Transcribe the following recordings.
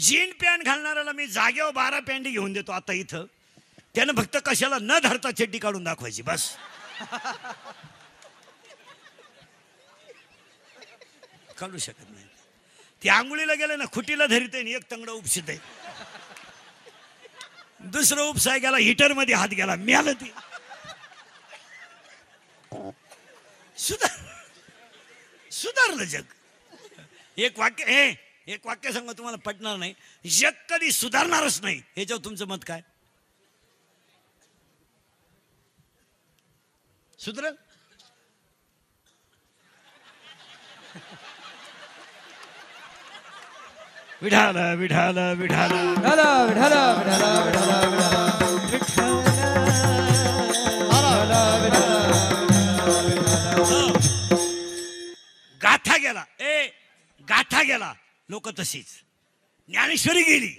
Jean pant घालणाऱ्याला मी जागेवर 12 pant घेऊन देतो आता इथं. त्यानं फक्त कशाला न धरता चड्डी काढून दाखवायची बस. काढू शकत नाही. ती आंघोळीला गेलं ना खुटीला धरीत आहे, एक तंगड उपसित आहे, दुसरं उपसाय गेला हिटर मध्ये हात गेला, मिळालं. ती सुधारलं जग. एक वाक्य सांगा, तुम्हाला पटणार नाही. जग कधी सुधारणारच नाही. ह्याच्यावर तुमचं मत काय? सुधरल? विठाल विठाल विठाल गाथा गेला. गाथा गेला. लोक तशीच. ज्ञानेश्वरी गेली.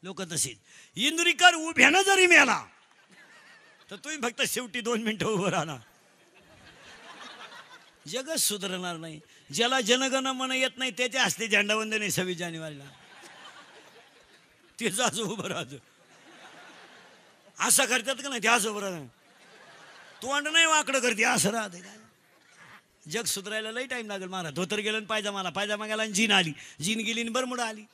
लोक तशीच. इंदुरीकर उभ्यानं जरी मिळाला तर तुम्ही फक्त शेवटी 2 मिनिटं उभं राहणार. जगच सुधारणार नाही. ज्याला जनगण मन येत नाही त्याच्या हस्ते झेंडावंदन आहे 26 जानेवारीला. ते जाच उभं राहतो. असं करतात का नाही? ते असं उभं राहत, तोंड नाही वाकडं करते, असं राहते. काय जग सुधारायला लई टाइम लागेल. महाराज धोतर गेलं पायजामा गेला आणि जीन आली. जीन गेली आणि बरमुडा आली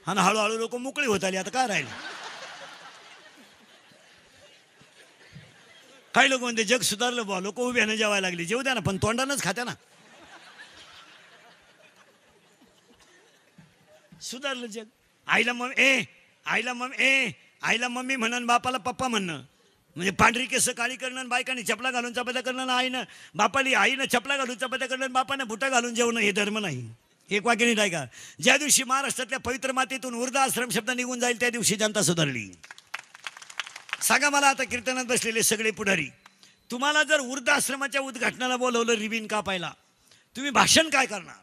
आणि हळूहळू लोक मोकळी होत आली. आता काय राहिलं? काही लोक म्हणते जग सुधारलं बा, लोक उभ्यानं जेवायला लागली. जेवू द्या ना, पण तोंडानंच खात्या ना. सुधारलं जग. आईला मम्मी म्हणन, बापाला पप्पा म्हणणं म्हणजे पांढरी केस काळी करणं, बायकाने चपला घालून चपात्या करणं, आईनं चपला घालून चपात्या करणं, बापानं बुटा घालून जेवणं, हे धर्म नाही. एक वाक्य नीट ऐका. ज्या दिवशी महाराष्ट्रातल्या पवित्र मातेतून वृद्धाश्रम शब्द निघून जाईल त्या दिवशी जनता सुधारली. सांगा मला आता कीर्तनात बसलेले सगळे पुढारी, तुम्हाला जर वृद्धाश्रमाच्या उद्घाटनाला बोलवलं रिबीन कापायला, तुम्ही भाषण काय करणार?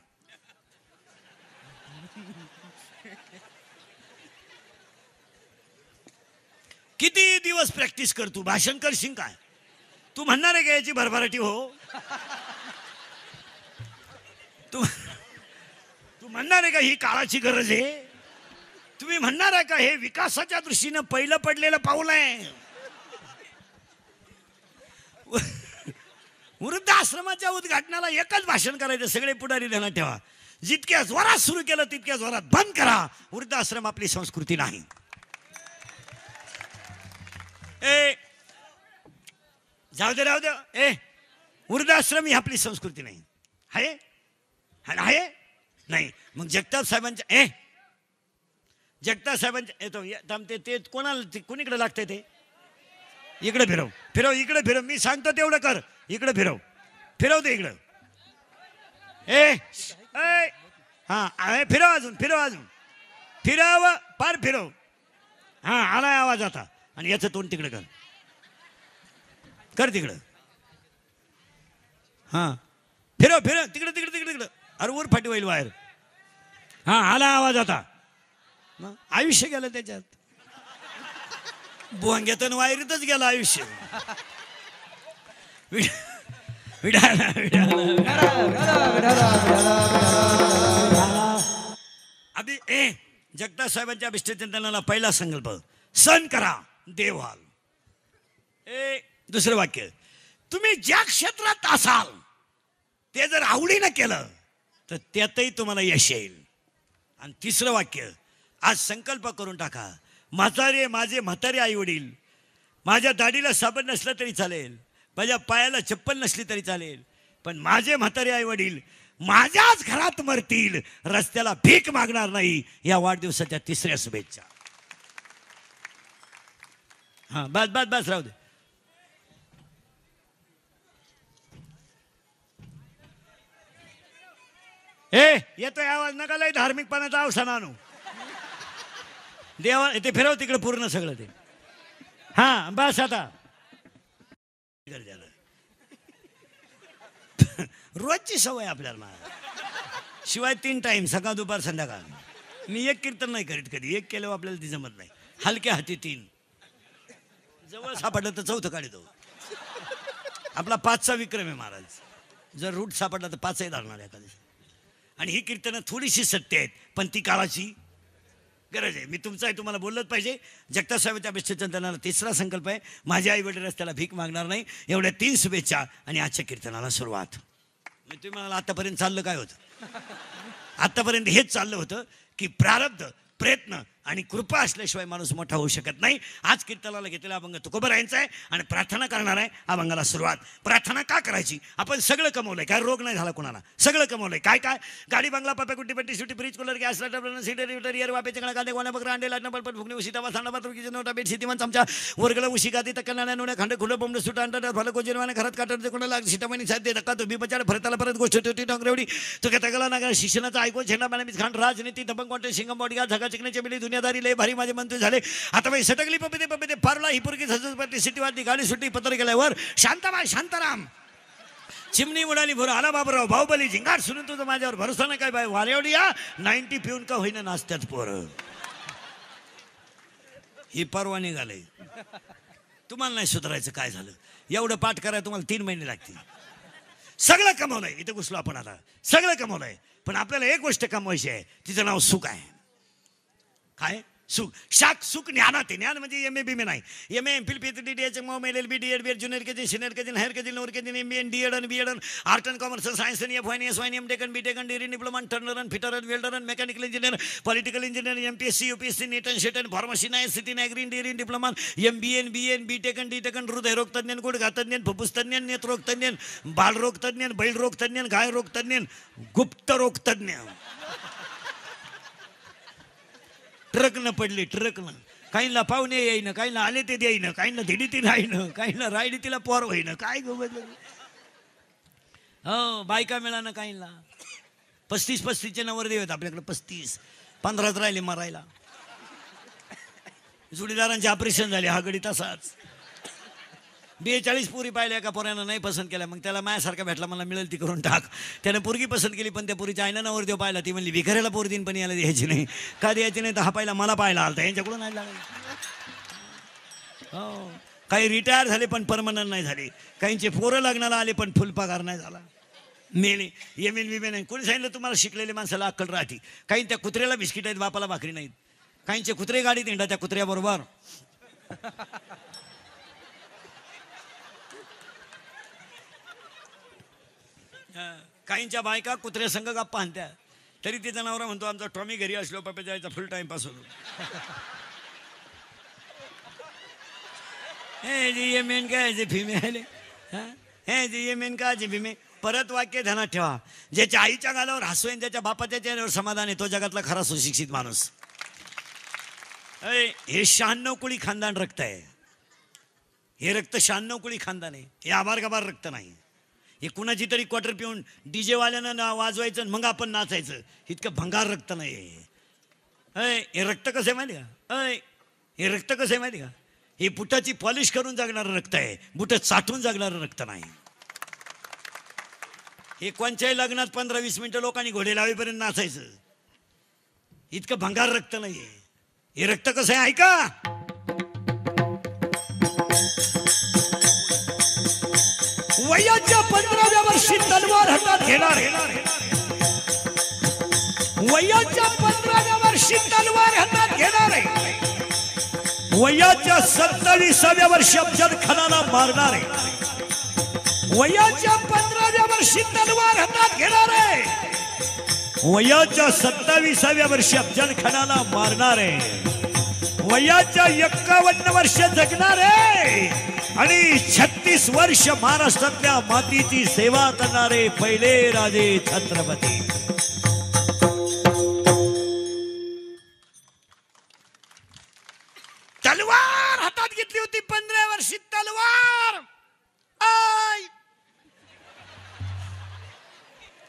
किती दिवस प्रॅक्टिस कर, तू भाषण करशील काय? तू म्हणणार आहे का याची भरभराटी हो? तू म्हणणार आहे का ही काळाची गरज आहे? तुम्ही म्हणणार आहे का हे विकासाच्या दृष्टीनं पहिलं पडलेलं पाऊल आहे? वृद्धाश्रमाच्या उद्घाटनाला एकच भाषण करायचं. सगळे पुढारी ध्यानात ठेवा. जितक्या जोरात सुरू केलं तितक्या जोरात बंद करा. वृद्धाश्रम आपली संस्कृती नाही. जाऊ दे राहू दे. वृद्धाश्रम ही आपली संस्कृती नाही. आहे नाही. मग जगताप साहेबांच्या ते कोणाला कोणीकडे लागतंय? ते इकडे फिरव इकडे फिरव. मी सांगतो तेवढं कर. इकडे फिरव ते इकडं. हा फिरव पार फिरव. हा आलाय आवाज आता. आणि याचं तोंड तिकडे कर तिकडं. हा फिरव तिकडे. अरे वर फाटी होईल बाहेर. हा आला आवाज आता. आयुष्य गेलं त्याच्यात. भोंग्यातून वायरीतच गेलं आयुष्य. आधी जगताप साहेबांच्या अभिष्टचिंतनाला पहिला संकल्प, सण करा देव व्हाल. दुसरं वाक्य, तुम्ही ज्या क्षेत्रात असाल ते जर आवडीनं केलं तर त्यातही तुम्हाला यश येईल. आणि तिसरं वाक्य, आज संकल्प करून टाका, माझे म्हातारे आई वडील, माझ्या दाढीला साबण नसलं तरी चालेल, माझ्या पायाला चप्पल नसली तरी चालेल, पण माझे म्हातारे आई वडील माझ्याच घरात मरतील, रस्त्याला भीक मागणार नाही. या वाढदिवसाच्या तिसऱ्या शुभेच्छा. हा बस राहू दे. येतोय आवाज, नका लय धार्मिकपणाचा अवसान आणू. देवा ते फिरव तिकडे पूर्ण सगळं ते. हा बस आता. रोजची सवय आपल्याला. शिवाय 3 टाइम, सकाळ दुपार संध्याकाळ. मी एक कीर्तन नाही करीत कधी. एक केल्यावर आपल्याला ती जमत नाही. हलक्या हाती 3, जवळ सापडलं तर 4थं काढतो. आपला 5चा विक्रम आहे महाराज. जर रूट सापडला तर 5ही धरणार एखाद्या. आणि ही कीर्तनं थोडीशी सत्य आहेत, पण ती काळाची गरज आहे. मी तुमचा आहे, तुम्हाला बोललंच पाहिजे. जगताप साहेबांच्या अभिषेचनाला तिसरा संकल्प आहे, माझ्या आई वडील रस्त्याला भीक मागणार नाही. एवढ्या 3 शुभेच्छा आणि आजच्या कीर्तनाला सुरुवात. मी तुम्ही म्हणाला आतापर्यंत चाललं काय होतं? आतापर्यंत हेच चाललं होतं की प्रारब्ध, प्रयत्न आणि कृपा असल्याशिवाय माणूस मोठा होऊ शकत नाही. आज कीर्तनाला घेतलेला अभंग तुकोबारायांचा आहे आणि प्रार्थना करणार आहे. अभंगाला सुरुवात. प्रार्थना का करायची? आपण सगळं कमवलंय, काय रोग नाही झाला कोणाला, सगळं कमवलंय. काय काय? गाडी, बंगला, पापे, कुट्टी, पट्टी, सुट्टी, फ्रीज, कूलर, गॅस, लाईटर, सीटर, एअर, वापे, चंगळा, कांदे, गोण्या, बकरा, अंडे, लाटणं, पलपट, फुगणी, उशी, तवा, सांडा, बाथरूम, किचन, नोटा, बेड, शेतीमान, चमचा, वर्गला, उशी, गादी, तक्कनाण्या, नोड्या, खंड, खुलं, बोंबड, सुटा, अंडा, फलं, कोजिरवाने, घरात काटत, कोणाला शिटामणी साध्य धक्का, तो बिपचाड, फरताला परत गोष्ट ठेवती, डोंगरेवडी, तो तगला नागा, शिक्षणाचा ऐकून झेंडा मानवीस खान, राजनीती, दबंग कॉन्टे, शिंगम, बॉडीगार्ड, झगा, चिकण्याची मिली, दुनियादारी, लय भारी माझे मंत्री झाले. आता बाई सटकली पपते पपते फारला ही पोरगी सजपती सिटी वाटली, गाडी सुट्टी, पत्र गेल्यावर शांताबाई, शांताराम, चिमणी उडाली, भोर आला बाबराव, बाहुबली, झिंगाट सुनून तुझं माझ्यावर भरोसा नाही काय बाई, वारेवडी या 90 पिऊन का होईना नाचत्यात पोरं. ही परवा निघाले. तुम्हाला नाही सुधारायचं. काय झालं? एवढं पाठ करायला तुम्हाला 3 महिने लागतील. सगळं कमवलंय. इथे घुसलो आपण आता. सगळं कमवलंय, पण आपल्याला एक गोष्ट कमवायची आहे, तिचं नाव सुख आहे. काय? सुख. शाक सुख ज्ञानात आहे. ज्ञान म्हणजे MA BA नाही. MA MPhil PhD DH LLB DED BEd junior KG, senior KG, higher KG, lower KG, MBA DEd आणि BEd, art and commerce, science आणि FY आणि SY आणि MTech आणि BTech आणि डिग्री, डिप्लोमा, टर्नर आणि fitter आणि welder आणि mechanical engineer, political engineer, MPSC UPSC NEET आणि शेट आणि फार्मसी नाही, सिटी नाही, ग्रीन डिग्री, डिप्लोमा, MBA आणि BA आणि BTech आणि DTech आणि हृदयरोग तज्ञ, गुडघातज्ञ, फुफ्फुस तज्ञ, नेत्ररोग तज्ञ, बालरोग तज्ञ, बैलरोग तज्ञ, गायरोग तज्ञ, गुप्त रोग तज्ञ. ट्रकनं पडली, ट्रकनं. काहींना पाहुणे येईन, काहींना आले ते देईन, काहींना धिडी ती राहीन, काहींना राहिली तिला पोर होईन. काय गोबत. हो, बायका मिळानं काहींना. 35 नवरदेव आहेत आपल्याकडे. 35-15 राहिले मारायला. जोडीदारांचे ऑपरेशन झाले. हा गडी तसाच. 42 पोरी पाहिल्या, एका पोऱ्यानं नाही पसंत केल्या. मग त्याला माझ्यासारखा भेटला, मला मिळेल ती करून टाक. त्याने पोरगी पसंत केली, पण त्या पोरीच्या आईनं नवरदेव पाहिला. ती म्हणली भिकाऱ्याला पोर दिन, पण याला द्यायची नाही. का द्यायची नाही? तर हा पाहिला मला पाहायला आलता, यांच्याकडून नाही लागला. हो, काही रिटायर झाले पण परमनंट नाही झाले. काहींचे पोरं लग्नाला आले पण फुल पगार नाही झाला. मेले. येमेन विमेन नाही. कोणी सांगितलं तुम्हाला? शिकलेले माणसाला अक्कल राहते. काही त्या कुत्र्याला बिस्किट आहेत, बापाला भाकरी नाहीत. काहींचे कुत्रे गाडीत हिंडा त्या कुत्र्याबरोबर. काहींच्या बायका कुत्र्या संघ गप्पा आणत्या. तरी तिचा नवरा म्हणतो आमचा टॉमी घरी असलो पापा जायचा फुल टाइमपास होतो. हे जी ये मेन काय जे फिमेल, हे जी ये मेन का जे फिमे. परत वाक्य ध्यानात ठेवा. ज्याच्या आईच्या गालावर हसू आहे, ज्याच्या बापाच्या चेहऱ्यावर समाधान आहे, तो जगातला खरा सुशिक्षित माणूस. हे 96 कुळी खानदान रक्त आहे. हे रक्त 96 कुळी खानदान आहे. हे आभार गबार रक्त नाही. हे कुणाची तरी क्वार्टर पिऊन DJ वाल्यानं वाजवायचं मग आपण नाचायचं, इतकं भंगार रक्त नाही. हे रक्त कसं आहे माहिती का? हे रक्त कसं आहे माहिती का? हे बुटाची पॉलिश करून जगणारं रक्त आहे. बुट चाटून जगणारं रक्त नाही. हे कोणत्याही लग्नात 15-20 मिनिटं लोकांनी घोडे लावेपर्यंत नाचायचं, इतकं भंगार रक्त नाहीये. हे रक्त कसं आहे ऐका. वयाच्या 15व्या वर्षी तलवार हातात घेणार. वयाच्या 15व्या वर्षी तलवार हातात घेणार. वयाच्या 27व्या वर्षी अफजल खानाला मारणार. वयाच्या 15व्या वर्षी तलवार हातात घेणार. वयाच्या 27व्या वर्षी अफजल खानाला मारणार. वयाच्या 51 वर्ष जगणार आहे आणि 36 वर्ष महाराष्ट्रातल्या मातीची सेवा करणारे पहिले राजे छत्रपती. तलवार हातात घेतली होती 15 वर्षी तलवार. आय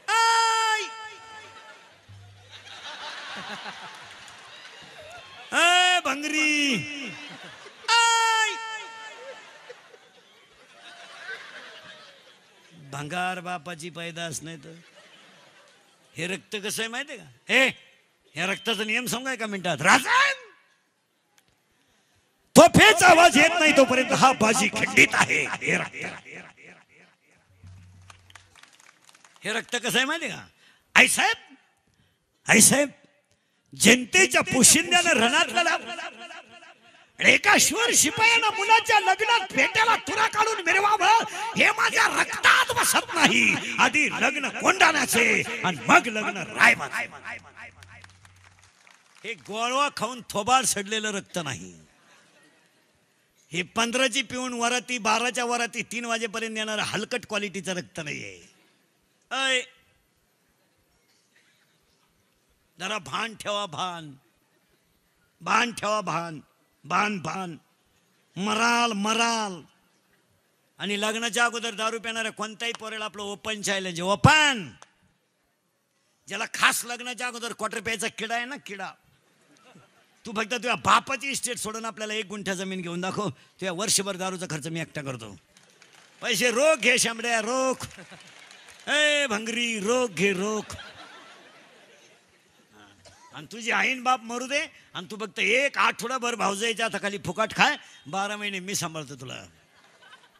आय आय भंगरी. आय भंगार बापाची पैदास नाही तर. हे रक्त कसं आहे माहिती आहे का? या रक्ताचा नियम सांगा एका मिनिटात. राजन तोफेचा आवाज येत नाही तोपर्यंत हा बाजी खंडित आहे. हे रक्त कसं आहे माहिती आहे का? आई साहेब जनतेच्या पोशिंद्यानं रणातला एका शूर शिपायानं मुलाच्या लग्नात पेट्याला तुरा काढून मिरवावं हे माझ्या रक्तात बसत नाही. आधी लग्न कोंडाण्याचे आणि मग लग्न रायबाचे. हे गोळवा खाऊन थोबाड सडलेलं रक्त नाही. हे 15ची पिऊन वराती 12च्या वराती 3 वाजेपर्यंत येणार हलकट क्वालिटीचं रक्त नाहीये. अय जरा भान ठेवा. भान ठेवा. भान मराल. आणि लग्नाच्या अगोदर दारू पिणाऱ्या कोणत्याही पोरेला आपलं ओपन चॅलेंज. ओपन ज्याला खास लग्नाच्या अगोदर क्वार्टर प्यायचा किडा आहे ना, किडा. तू फक्त तुझ्या बापाची इस्टेट सोडून आपल्याला 1 गुंठा जमीन घेऊन दाखव. तुझ्या वर्षभर दारूचा खर्च मी एकटा करतो. पैसे रोख घे शांबड्या, रोख. ए भंगरी, रोख घे, रोख. आणि तुझी आईन बाप मरू दे आणि तू फक्त 1 आठवडाभर भाऊजाईच्या हाताखाली फुकाट खाय. 12 महिने मी सांभाळतो तुला.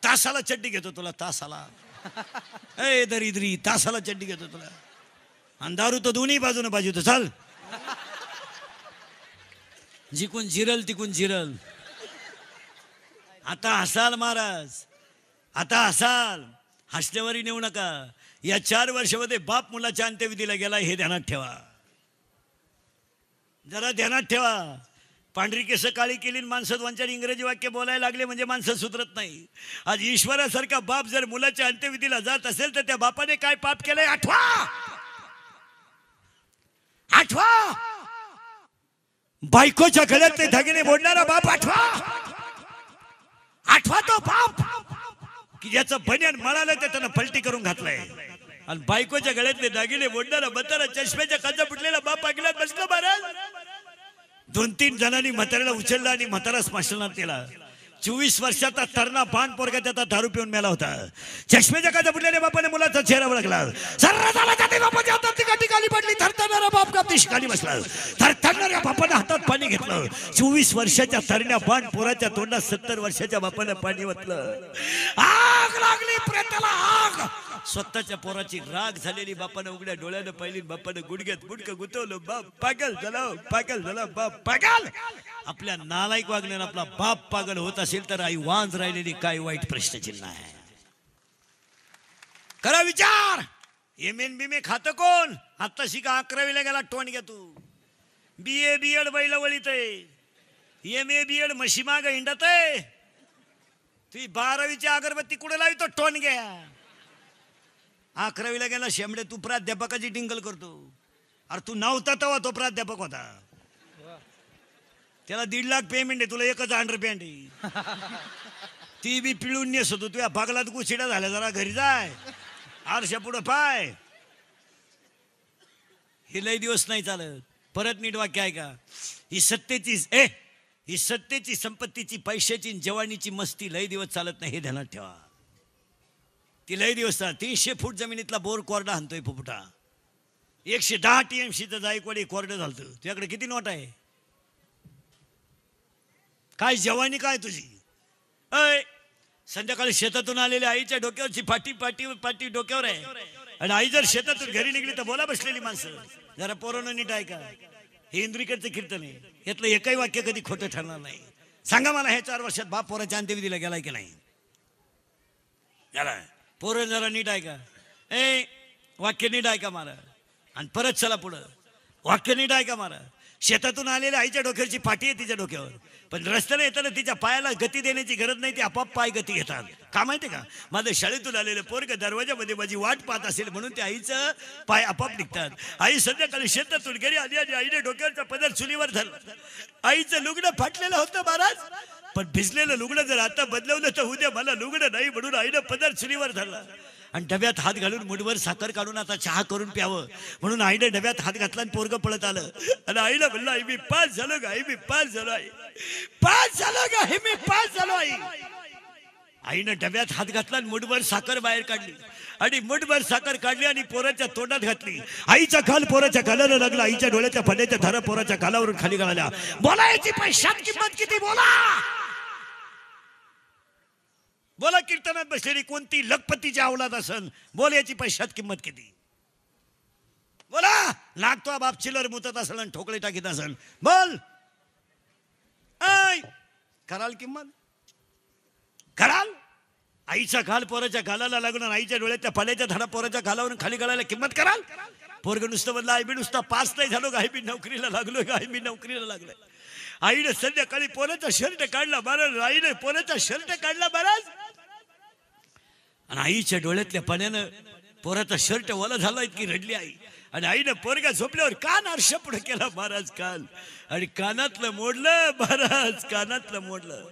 तासाला चड्डी घेतो तुला, तासाला. ए दरिद्री, तासाला चड्डी घेतो तुला. आणि दारू तर दोन्ही बाजूने पाहिजे. चाल, जिकून जिरल तिकून जिरल. आता हसाल महाराज, आता हसाल. हसण्यावरी नेऊ नका. या 4 वर्षामध्ये बाप मुलाच्या अंत्यविधीला गेला हे ध्यानात ठेवा. जरा ध्यानात ठेवा. पांढरी केस काळी केली माणसं दोन-चार इंग्रजी वाक्य बोलायला लागले म्हणजे माणसं सुधरत नाही. आज ईश्वरासारखा बाप जर मुलाच्या अंत्यविधीला जात असेल तर त्या बापाने काय पाप केलंय आठवा. बायकोच्या गळ्यातले धागिने मोडणारा बाप आठवा तो बाप की ज्याचं बनियान मळालं ते त्यानं पलटी करून घातलंय. आणि बायकोच्या गळ्यातले दागिने मोडणारा म्हातारा चष्म्याच्या काचा फुटलेला बाप ऐकल्यात बसलं. महाराज 2-3 जणांनी म्हाताऱ्याला उचलला आणि म्हातारा स्मशानात केला. 24 वर्षाचा तरणा बाण पोरगा त्याचा दारू पिऊन मेला होता. चष्म्याच्या काचा फुटलेल्या बापाने मुलाचा चेहरा ओळखला. बापाच्या हातात ती काठी खाली पडली. थरथरणारा बाप कापती शिकाली बसला. थरथरणाऱ्या बापाने हातात पाणी घेतलं. 24 वर्षाच्या तरण्या बाण पोराच्या तोंडात 70 वर्षाच्या बापाने पाणी ओतलं. आग लागली प्रेताला, आग. स्वतःच्या पोराची राग झालेली बापानं उघड्या डोळ्यानं पाहिली. बापानं गुडघ्यात गुडकं गुतवलं. बाप पागल झाला, बाप पागल. आपल्या नालायक वागण्यानं आपला बाप पागल होत असेल तर आई वांज राहिलेली काय वाईट प्रश्नचिन्ह आहे. करा विचार. MA खातं कोण? आता शिका 11वीला गेला टोन घ्या तू. BA BEd बैल वळीत आहे. MA BEd म्हशी माग हिंडत आहे. ती 12वीची अगरबत्ती कुठे लावी तो टोन घ्या. 11वीला गेला शेंबडे तू प्राध्यापकाची टिंगल करतो. अरे तू नव्हता तेव्हा तो प्राध्यापक होता. त्याला 1.5 लाख पेमेंट आहे, तुला 1च अंडरपॅन्ट आहे. ती बी पिळून नेस होतो. तुझ्या पागलात गुचिडा झाल्या. जरा घरी जाय, आरशा पुढं पाय. हे लय दिवस नाही चालत. परत नीट वाक्य आहे का. ही सत्तेची संपत्तीची पैशाची जवानीची मस्ती लय दिवस चालत नाही हे ध्यानात ठेवा. ती लय दिवस चालत. 300 फूट जमिनीतला बोर कोरडा हाणतोय फुफुटा. 110 TMCचं जायकवाडी कोरडं झालतं. तुझ्याकडे किती नोट आहे? काय जवानी काय तुझी? संध्याकाळी शेतातून आलेल्या आईच्या डोक्यावरची पाटी डोक्यावर आहे. आणि आई जर शेतातून घरी निघली तर बोला बसलेली माणसं. जरा पोरांनो नीट ऐका. हे इंद्रिकडचं कीर्तन आहे. यातलं एकही वाक्य कधी खोटं ठरणार नाही. सांगा मला हे 4 वर्षात बाप पोराच्या अंत्यविधीला गेलाय की नाही? गेलाय. पोरं जरा नीट ऐका. वाक्य नीट ऐका मला. आणि परत चला पुढं. वाक्य नीट ऐका मला. शेतातून आलेल्या आईच्या डोक्यावरची पाठी आहे तिच्या डोक्यावर. पण रस्त्याने येताना तिच्या पायाला गती देण्याची गरज नाही. ती आपाप पाय गती घेतात. का माहिती का? माझं शाळेतून आलेलं पोरग दरवाजामध्ये माझी वाट पाहत असेल म्हणून त्या आईचं पाय आपाप निघतात. आई संध्याकाळी शेतातून घरी आली आणि आईने डोक्यावरचा पदर चुलीवर धरला. आईचं लुगडं फाटलेलं होतं महाराज. पण भिजलेलं लुगडं जर आता बदलवलं तर उद्या मला लुगडं नाही म्हणून आईनं पदर चुलीवर धरला. आणि डब्यात हात घालून मुठभर साखर काढून आता चहा करून प्यावं म्हणून आईने डब्यात हात घातला आणि पोरगं पळत आलं. आणि आईला म्हणलं आई मी पास झालो गा, आई मी पास झालो, आई पास झालो गा, हे मी पास झालो. आई आईनं डब्यात हात घातला आणि मुठभर साखर बाहेर काढली आणि मुठभर साखर काढली आणि पोराच्या तोंडात घातली. आईचा गाल पोराच्या गालाला लागला. आईच्या डोळ्याच्या पाण्याच्या धारा पोराच्या गालावरून खाली गाळल्या. बोलायची पैशात किंमत किती? बोला कीर्तनात बसलेली कोणती लखपतीची अवलाद असन, बोल याची पैशात किंमत किती? बोला. लागतो बाप चिलर मुतत असेल आणि ठोकळे टाकीत असेल. बोल ऐ कराल किंमत कराल. आईचा गाल पोराच्या गालाला लागून आईच्या डोळ्याच्या पाण्याच्या धडा पोराच्या गालावरून खाली गाळायला किंमत कराल. पोरग नुसतं म्हणलं आई बी नुसता पास नाही झालो, आई बी नोकरीला लागलोय, आई बी नोकरीला लागलोय. आईने संध्याकाळी पोराचा शर्ट काढला महाराज, आईने पोराचा शर्ट काढला महाराज, आणि आईच्या डोळ्यातल्या पाण्यानं पोराचा शर्ट ओला झाला इतकी रडली आई. आणि आईनं पोरगा झोपल्यावर कान आरशा पुढे केला महाराज कान, आणि कानातलं मोडलं महाराज, कानातलं मोडलं.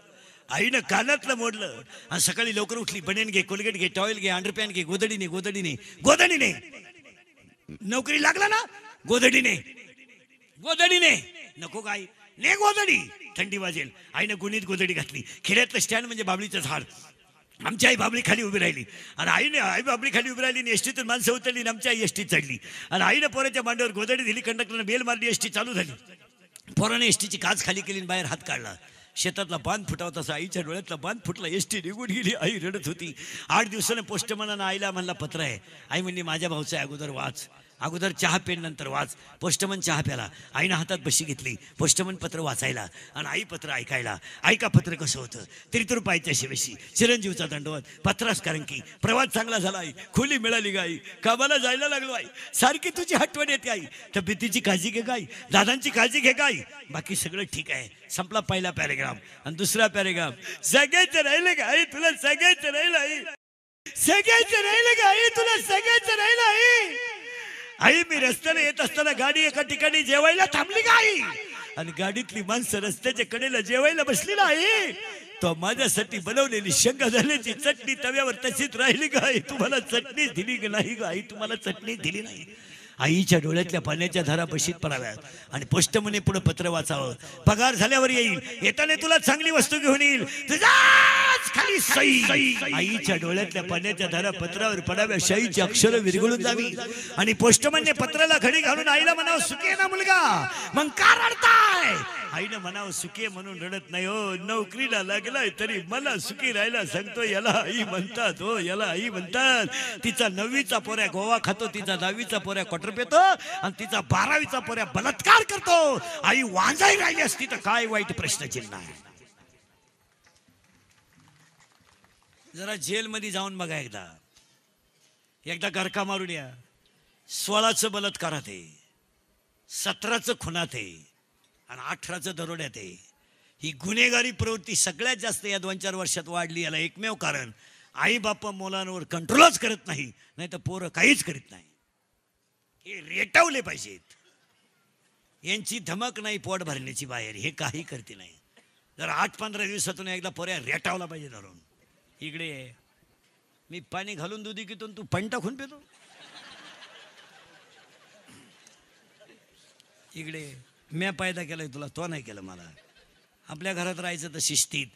आईनं कानातलं मोडलं. आणि सकाळी लवकर उठली, बनेन घे, कोलगेट घे, टॉयल घे, अंडरपॅन घे, गोदडीने गोदडीने गोदडीने. नोकरी लागला ना, गोदडीने गोदडीने. नको काय ने गोदडी, थंडी वाजेल. आईनं गुणीत गोदडी घातली. खेड्यातलं स्टँड म्हणजे बाबळीचं झाड. आमची आई बाबळी खाली उभी राहिली, आणि आई बाबळी खाली उभी राहिली, आणि एसटीतून माणसं उतरली, आणि आमची आई एसटीत चढली. आणि आईनं पोराच्या मांडीवर गोदडी दिली, कंडक्टरनं बेल मारली, एसटी चालू झाली. पोराने एसटीची काच खाली केली, बाहेर हात काढला. शेतातला बांध फुटावत असा आईच्या डोळ्यातला बांध फुटला. एसटी निघून गेली. आई रडत होती. 8 दिवसानं पोस्टमनानं आईला म्हणला पत्र आहे. आई म्हणली माझ्या भाऊचं आहे, अगोदर वाच, अगोदर चहा पेन नंतर वाच. पोस्टमन चहा प्याला. आईनं हातात बशी घेतली, पोस्टमन पत्र वाचायला आणि आई पत्र ऐकायला. ऐका पत्र कसं होतं. त्रितुरपायच्या शिवेशी चिरंजीवचा दंडवत, पत्रास कारण की प्रवास चांगला झाला आई, खोली मिळाली गाई, कामाला जायला लागलो आई, सारखी तुझी आठवण येते आई, तब्येतीची काळजी घे गाई, दादांची काळजी घे गाई, बाकी सगळं ठीक आहे. संपला पहिला पॅरेग्राफ. आणि दुसरा पॅरेग्राफ, सगळ्याचं राहिलं का आई, तुला सगळ्याचं राहिलं आई, सगळ्याचं राहिलं का आई, तुला सगळ्याचं राहिलं आई. आई मी रस्त्याला येत असताना गाडी एका ठिकाणी जेवायला थांबली का आई, आणि गाडीतली माणसं रस्त्याच्या कडेला जेवायला बसली ना आई, तो माझ्यासाठी बनवलेली शेंगा झाल्याची चटणी तव्यावर तशीच राहिली का आई, तुम्हाला चटणी दिली की नाही का आई, तुम्हाला चटणी दिली नाही. आईच्या डोळ्यातल्या पाण्याच्या धारा बशीत पडाव्यात. आणि पोस्टमने पुढे पत्र वाचावं. पगार झाल्यावर येईल, येताना तुला चांगली वस्तू घेऊन येईल, तुझ्याच खाली सही. आईच्या डोळ्यातल्या पाण्याच्या धारा पत्रावर पडाव्या, शाईची अक्षर विरघळून जावी. आणि पोस्टमनने पत्राला घडी घालून आईला म्हणावं सुखी आहे ना मुलगा, मग का रडताय. आईनं म्हणावं सुखी म्हणून रडत नाही हो, नोकरीला लागलाय तरी मला सुखी राहायला सांगतो, याला आई म्हणतात हो, याला आई म्हणतात. तिचा 9वीचा पोऱ्या गोवा खातो, तिचा 10वीचा पोऱ्या क्वार्टर पेतो, आणि तिचा 12वीचा पोऱ्या बलात्कार करतो. आई वांजाई राहिली असती तर काय वाईट प्रश्नचिन्ह आहे. जरा जेलमध्ये जाऊन बघा, एकदा गरका मारून या. 16चं बलात्कारात आहे, 17चं खुनात आहे, आणि 18चं दरोड्यात आहे. ही गुन्हेगारी प्रवृत्ती सगळ्यात जास्त या 2-4 वर्षात वाढली. याला एकमेव कारण आई बापा मुलांवर कंट्रोलच करत नाही, नाही तर पोरं काहीच करीत नाही. हे रेटावले पाहिजेत. यांची धमक नाही पोट भरण्याची बाहेर, हे काही करते नाही. जर 8-15 दिवसातून एकदा पोऱ्या रेटावला पाहिजे धरून. इकडे मी पाणी घालून दुधी कितून तू पाणी टाकून पितो. इकडे म्या पायदा केलाय तुला, तो नाही केलं मला. आपल्या घरात राहायचं तर शिस्तीत.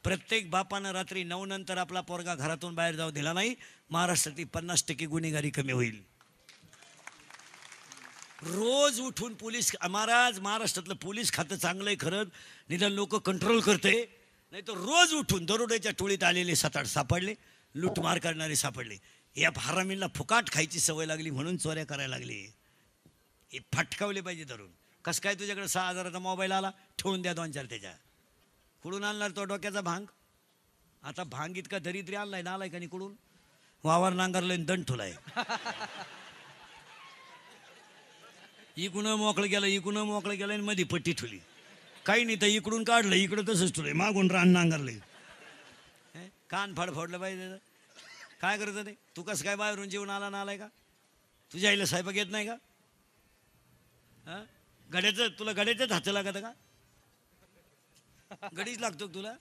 प्रत्येक बापानं रात्री 9 नंतर आपला पोरगा घरातून बाहेर जाऊ दिला नाही, महाराष्ट्रातली 50% गुन्हेगारी कमी होईल. रोज उठून पोलीस, महाराज महाराष्ट्रातलं पोलीस खातं चांगलंय खरंच, निदान लोक कंट्रोल करते. नाही तर रोज उठून दरोड्याच्या टोळीत आलेले 7-8 सापडले, लूटमार करणारे सापडले. या हरामींना फुकाट खायची सवय लागली म्हणून चोऱ्या करायला लागली. हे फटकावले पाहिजे धरून. कसं काय तुझ्याकडे 6,000चा मोबाईल आला, ठेवून द्या 2-4 त्याच्या. कुठून आणणार तो डोक्याचा भांग. आता भांग इतका दरिद्री आणलाय ना, आलाय का नाही कुठून, वावर नांगरलाय दंड ठुलाय. इकडून मोकळं गेलं, इकडून मोकळं गेलं, आणि मध्ये पट्टी ठुली. काही नाही तर इकडून काढलं, इकडं तसंच ठुलंय, मागून रान नांगरले. कान फाड फोडलं पाहिजे. काय करत ते तू, कसं काय बाहेरून जेवण आला ना, आलाय का तुझ्या आईला स्वयंपाक येत नाही का. गड्याचं तुला गड्याच्याच हात लागत का, गडीच लागतो तुला.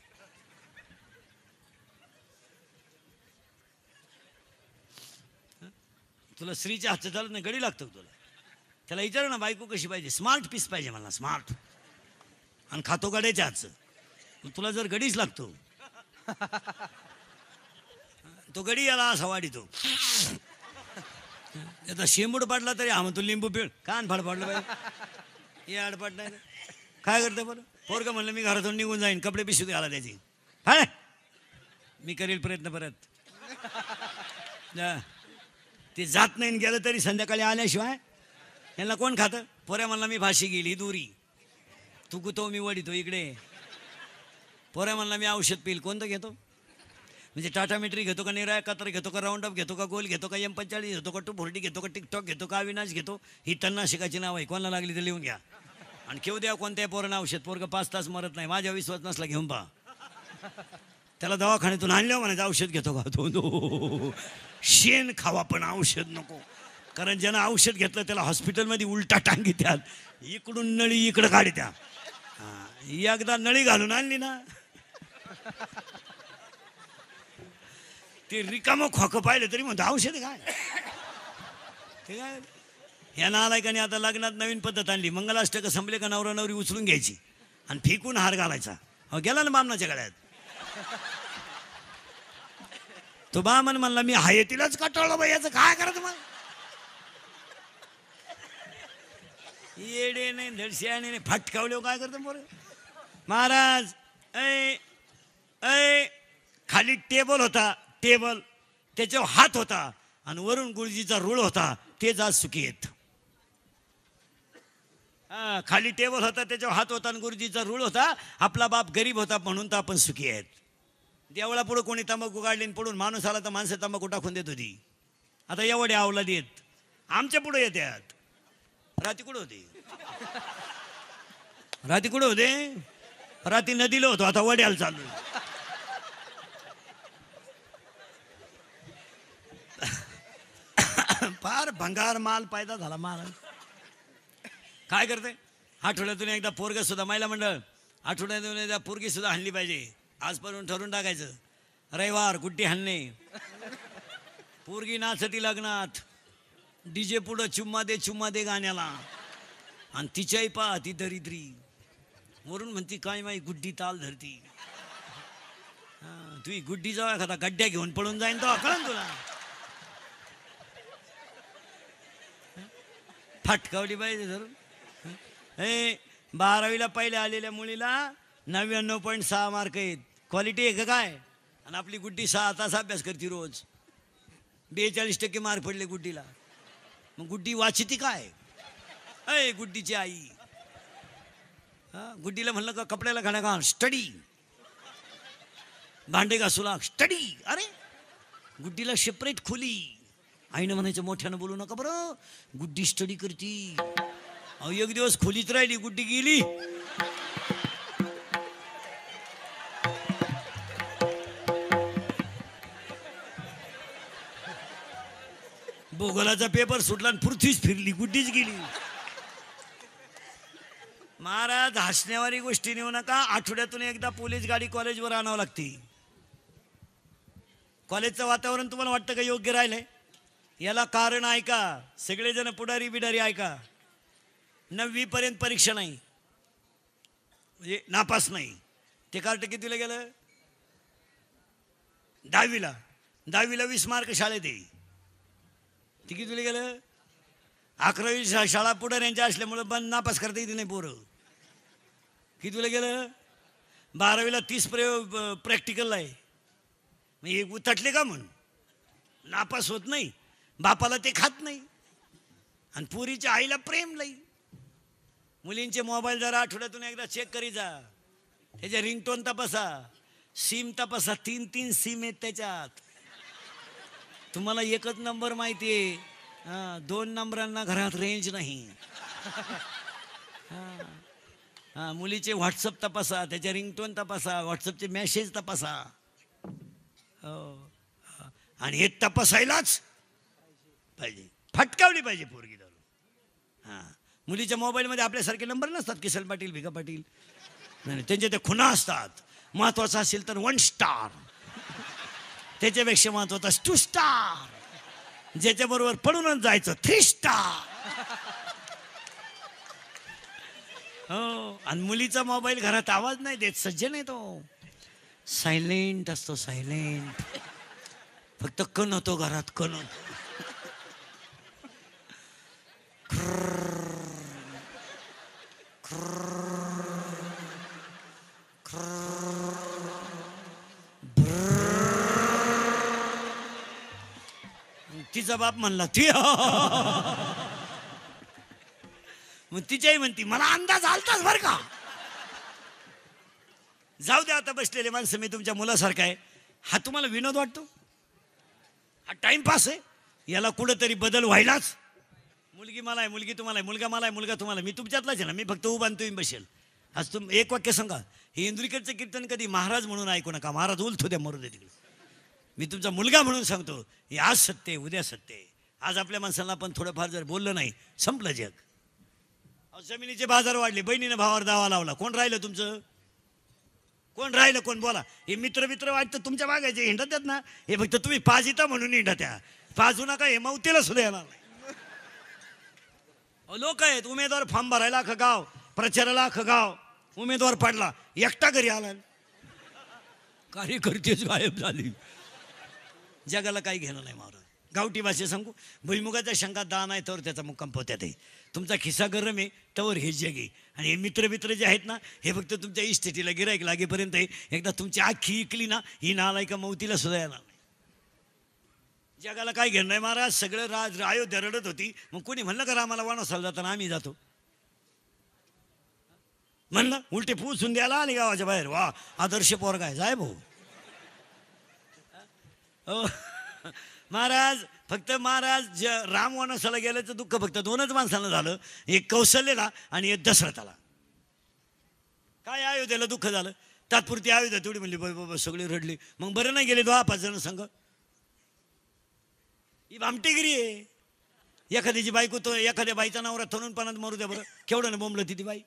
तुला स्त्रीच्या हातचं चालत नाही, गडी लागतो तुला. त्याला विचार ना बायको कशी पाहिजे, स्मार्ट पीस पाहिजे मला, स्मार्ट. आणि खातो गड्याच्या हातचं. तुला जर गडीच लागतो, तो गडी याला असा वाढीतो. आता शेंबूड पाडला तरी हा म्हणतो लिंबू पिळ, कान फाड पाडलं पाहिजे. हे आडपाट नाही काय करते बरं. पोरगं म्हणलं मी घरातून निघून जाईन, कपडे पिशवीत घाला त्याची. हा मी करेल प्रयत्न परत. ते जात नाही गेलं तरी संध्याकाळी आल्याशिवाय यांना कोण खातं? पोऱ्या म्हणला मी फाशी गेली दुरी, तू गुतो मी वडितो इकडे. पोऱ्या म्हणला मी औषध पिल, कोणतं घेतो? म्हणजे टाटा मेट्री घेतो का, निराय कातर घेतो का, राऊंड अप घेतो का, गोल घेतो का, M45 घेतो का, 240 घेतो का, टिकटॉक घेतो का, अविनाश घेतो? ही तन्नाशिकाची नाव आहे, कोणाला लागली तर लिहून घ्या. आणि केव द्या कोणत्या पोरानं औषध, पोरगं 5 तास मरत नाही. माझ्या विश्वास नसला घेऊन पहा. त्याला दवाखान्यातून आणल्यावर म्हणायचं औषध घेतो का, तो शेण खावा पण औषध नको. कारण ज्यानं औषध घेतलं त्याला हॉस्पिटलमध्ये उलटा टांगी त्यात, इकडून नळी इकडं काढी त्या. एकदा नळी घालून आणली ना, ते रिकामं खोकं पाहिलं तरी म्हणतो औषध काय. ते काय ह्यानं आलाय का नाही. आता लग्नात नवीन पद्धत आणली, मंगलाष्टक संपले का नवरा नवरी उचलून घ्यायची आणि फेकून हार घालायचा. गेला ना बामणाच्या गळ्यात. तो बामन म्हणला मी हाय तिलाच कटाळलं बाई, याचं काय करा तुम्हाला. येडे नाही धडश्याने नाही फटकावले काय करतो पोरं. महाराज ऐ ऐ खाली टेबल होता, टेबल त्याच्यावर हात होता आणि वरून गुरुजीचा रूळ होता, ते आज सुखी आहेत. खाली टेबल होता त्याच्यावर हात होता आणि गुरुजीचा रूळ होता. आपला बाप गरीब होता म्हणून तर आपण सुखी आहेत. देवळा पुढं कोणी तंबाखू काढली पडून माणूस आला तर माणसं तंबाखू टाकून देत होती. आता एवढे आवला देत आमच्या पुढे येतात. राती कुठं होते, राती कुठं होते, राती नदीला होतो, आता वड्याला चालू. फार भंगार माल पैदा झाला महाराज. काय करते, आठवड्यातून एकदा पोरग सुद्धा, महिला मंडळ आठवड्यातून एकदा पोरगी सुद्धा हाणली पाहिजे. आजपासून ठरवून टाकायचं, रविवार गुड्डी हाणणे. पोरगी नाचती लग्नात, डीजे पुढं चुम्मा दे गाण्याला. आणि तिच्याही पा ती दरिद्री वरून म्हणती काय माही गुड्डी ताल धरती. तुझी गुड्डी जाऊ एखादा गड्ड्या घेऊन पळून जाईन तो कळन तुला. फटकावली पाहिजे धरून. 12वीला पहिले आलेल्या मुलीला 99.6 मार्क आहेत. क्वालिटी आहे का काय. आणि आपली गुड्डी 6 तास अभ्यास करते रोज. 42% मार्क पडले गुड्डीला. मग गुड्डी वाचिती काय. अय गुड्डीची आई. गुड्डीला म्हणलं का कपड्याला घाणा घाण स्टडी, भांडे घासू लाग स्टडी. अरे गुड्डीला सेपरेट खोली. आईनं म्हणायचं मोठ्यानं बोलू नका बरं, गुड्डी स्टडी करती. अहो एक दिवस खोलीत राहिली, गुड्डी गेली. भूगोलाचा पेपर सुटला आणि पृथ्वीच फिरली, गुड्डीच गेली. महाराज हसण्यावारी गोष्टी नेऊ नका. आठवड्यातून एकदा पोलीस गाडी कॉलेजवर आणावं लागते. कॉलेजचं वातावरण तुम्हाला वाटतं का योग्य राहिलंय. याला कारण ऐका, सगळेजण पुढारी बिडारी ऐका. 9वी पर्यंत परीक्षा नाही, म्हणजे नापास नाही. ते कार्ट कितीला गेलं, 10वीला. 10वीला 20 मार्क शाळेत आहे. ते कितीला गेलं, 11वी शाळा पुढाऱ्यांच्या असल्यामुळं बंद नापास करता येते नाही पोरं. कितीला गेलं, 12वीला 30 प्रॅक्टिकल आहे. मग हे उतटले का म्हणून नापास होत नाही. बापाला ते खात नाही आणि पुरीच्या आईला प्रेम नाही. मुलींचे मोबाईल जरा आठवड्यातून एकदा चेक करी जा. त्याच्या रिंगटोन तपासा, सिम तपासा. 3 सिम आहेत त्याच्यात. तुम्हाला एकच नंबर माहिती आहे, 2 नंबरांना घरात रेंज नाही. मुलीचे व्हॉट्सअप तपासा, त्याच्या रिंगटोन तपासा, व्हॉट्सअपचे मेसेज तपासा. आणि हे तपासायलाच पाहिजे. फटकावली पाहिजे पोरगी धरून. मुलीच्या मोबाईलमध्ये आपल्यासारखे नंबर नसतात, किसन पाटील, भिका पाटील. नाही, त्यांच्या त्या खुणा असतात. महत्वाचं असेल तर 1 स्टार, त्याच्यापेक्षा महत्वाचा 2 स्टार, ज्याच्याबरोबर पडूनच जायचं 3 स्टार. हो. आणि मुलीचा मोबाईल घरात आवाज नाही देत, सज्जन आहे तो. सायलेंट असतो, सायलेंट. फक्त कण होतो घरात, कण होतो. तिचा बाप म्हणला ती मग तिच्याही म्हणती मला अंदाज आलताच बरं का. जाऊ द्या आता बसलेले माणसं, मी तुमच्या मुलासारखा आहे. हा तुम्हाला विनोद वाटतो? हा टाइमपास आहे? याला कुठंतरी बदल व्हायलाच. मुलगी मला आहे, मुलगी तुम्हाला आहे, मुलगा मला आहे, मुलगा तुम्हाला. मी तुमच्यातलाच आहे ना, मी फक्त उभा तुम्ही बसेल. आज एक वाक्य सांगा, हे इंद्रिकडचं कीर्तन कधी महाराज म्हणून ऐकू नका. महाराज उलथू द्या, मरू दे तिकडे. मी तुमचा मुलगा म्हणून सांगतो, हे आज सत्य आहे, उद्या सत्य आहे. आज आपल्या माणसाला आपण थोडंफार जर बोललं नाही, संपलं जग. जमिनीचे बाजार वाढले, बहिणीने भावावर दावा लावला, कोण राहिलं तुमचं? कोण राहिलं? कोण बोला. हे मित्र वाटतं तुमच्या मागायचे हिंडत आहेत ना, हे फक्त तुम्ही पाजिता म्हणून हिंडा. त्या पाजू नका, हे मौतीला सुद्धा येणार नाही. लोक आहेत उमेदवार फॉर्म भरायला अख्खं गाव, प्रचाराला अख्खं गाव, उमेदवार पडला, एकटा घरी आला, कार्यकर्तेच गायब झाली. जगाला काही घेणं नाही महाराज. गावठी भाषेत सांगू, भुईमुगाच्या शंकात दान आहे तर त्याचा मुक्काम पोत्यात आहे. तुमचा खिस्सा गरम आहे तवर हे जग आहे. आणि हे मित्र जे आहेत ना, हे फक्त तुमच्या इस्टेटीला गिरायक लागेपर्यंत आहे. एकदा तुमची आखी इकली ना, ही नालायका मौतीला सुद्धा येणार नाही. जगाला काय घेणं नाही महाराज. सगळं अयोध्या रडत होती, मग कोणी म्हणलं का रामाला वनवासाला जाताना आम्ही जातो? म्हणलं उलटे पोचून द्यायला आणि गावाच्या बाहेर. वा, आदर्श पोरगा आहे, जाय भाऊ. महाराज फक्त महाराज राम वनवासाला गेल्याचं दुःख फक्त दोनच माणसांना झालं, एक कौशल्याला आणि एक दशरथाला. काय अयोध्येला दुःख झालं, तात्पुरती अयोध्या तेवढी म्हणली बाबा, सगळे रडले. मग बरं नाही गेले 2-5 जण संघ. ही भामटेगिरी आहे. एखाद्याची बायको तो एखाद्या बाईचा नवरा तरुणपणात मरू द्या बरं, केवढं ना बोंबलं ती बाई.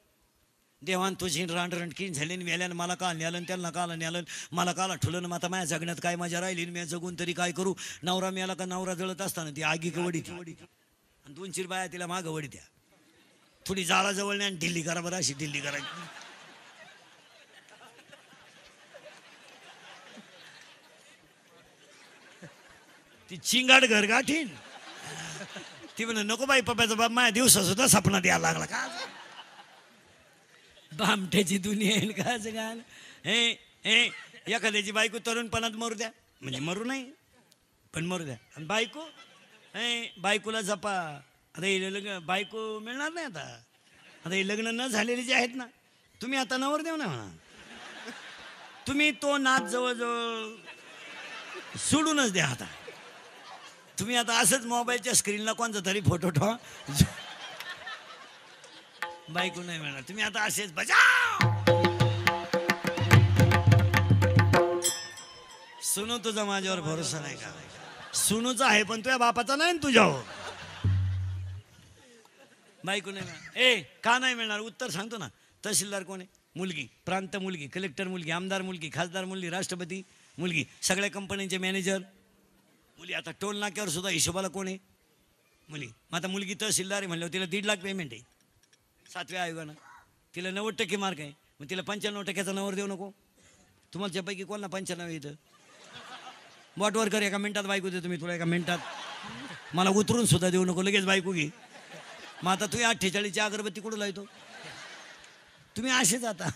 देवान तुझी रांडरणकीन झाली वेल्यानं, मला काल न्यालन, त्यांना काल न्यालन, मला काला ठुलं. मग आता माझ्या जगण्यात काय मजा राहिली, मी जगून तरी काय करू. नवरा मिळाला का नवरा जळत असताना ती आगी वडी ती, आणि 2-4 बाया तिला मागं वडी द्या. थोडी जाळाजवळ नाही आणि ढिल्ली करा बरं, अशी ढिल्ली करायची. ती चिंगाड घर गाठीन. ती म्हणे नको बाई, पप्पाचा बाप माझ्या दिवसा सुद्धा सपनात यायला लागला. का बामट्याची दुनिया येईल का गाल. हे एखाद्याची बायको तरुणपणात मरू द्या, म्हणजे मरू नाही पण मरू द्या. आणि बायको बायकोला जपा. आता हे लग्न बायको मिळणार नाही. आता हे लग्न न झालेले जे आहेत ना, तुम्ही आता नवर देऊ ना म्हणा. तुम्ही तो नाच जवळजवळ सोडूनच द्या. आता तुम्ही आता असंच मोबाईलच्या स्क्रीनला कोणता तरी फोटो ठेवा, बायको नाही मिळणार. तुम्ही आता असेच बजाव. सुनू तुझा माझ्यावर भरोसा नाही का? सुनूचा आहे पण तुझ्या बापाचा नाही ना तुझ्यावर. बायको नाही मिळणार. का नाही मिळणार? उत्तर सांगतो ना. तहसीलदार कोण आहे? मुलगी. प्रांत मुलगी. कलेक्टर मुलगी. आमदार मुलगी. खासदार मुलगी. राष्ट्रपती मुलगी. सगळ्या कंपन्यांचे मॅनेजर मुली. आता टोल नाक्यावर सुद्धा हिशोबाला कोण आहे? मुली. मग आता मुलगी तहसीलदार आहे म्हणल्यावर तिला 1.5 लाख पेमेंट आहे 7व्या आयोगानं. तिला 90% मार्क आहे. मग तिला 95% नवर देऊ नको? तुम्हाच्यापैकी कोणाला 95 येतं? बॉटवर कर, एका मिनिटात बायको देतो मी तुला, एका मिनिटात. मला उतरून सुद्धा देऊ नको, लगेच बायको घे. मग आता तुम्ही 48ची अगरबत्ती कुठं लावतो? तुम्ही असेच आता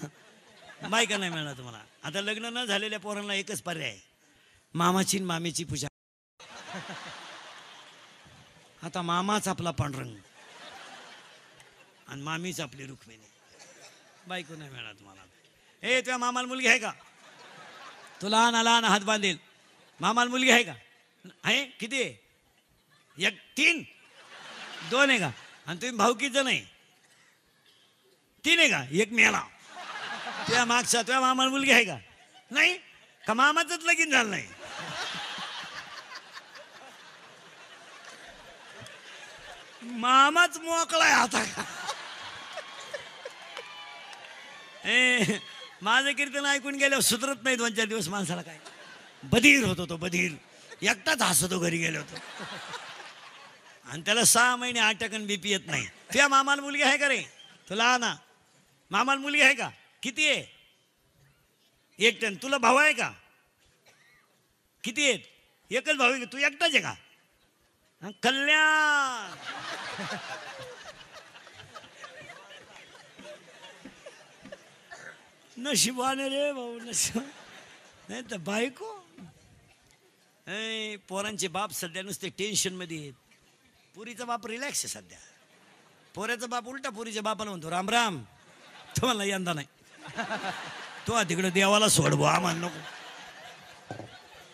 बायका नाही मिळणार तुम्हाला. आता लग्न न झालेल्या पोरांना एकच पर्याय आहे, मामाची आणि मामीची पूजा. आता मामाच आपला पांडुरंग आणि मामीच आपली रुक्मिणी. बायको नाही मिळणार तुम्हाला. तुझ्या मामाला मुलगी आहे का? तो लहान लहान हात बांधेल. मामाला मुलगी आहे का? आहे. किती आहे? 1, 3, 2 आहे का? आणि तुम्ही भाऊ किती जण आहे? 3 आहे का? 1 मेला. तुझ्या मागचा तुझ्या मामाला मुलगी आहे का? नाही का? मामाचंच लगीन झालं नाही. मामाच मोकळा आहे आता. माझं कीर्तन ऐकून गेल्यावर सुधरत नाही 2-4 दिवस माणसाला. काय बधीर होतो तो, बधीर. एकटाच हसतो घरी गेलो होतो. आणि त्याला 6 महिने अटकन BP येत नाही. तुझ्या मामाला मुलगी आहे का रे? तुला ना मामाला मुलगी आहे का? किती आहे? 1 टन. तुला भाऊ आहे का? किती आहेत? एकच भाऊ आहे. तू एकटाच आहे का? कल्याण. नशिबाने रे भाऊ, नशीब. नाही तर बायको. पोरांचे बाप सध्या नुसते टेन्शन मध्ये आहेत. पुरीचा बाप रिलॅक्स आहे सध्या. पोऱ्याचा बाप उलटा पुरीच्या बापाला म्हणतो राम राम, तुम्हाला यंदा नाही, तो तिकडे देवाला सोड बुवा आम्हाला नको.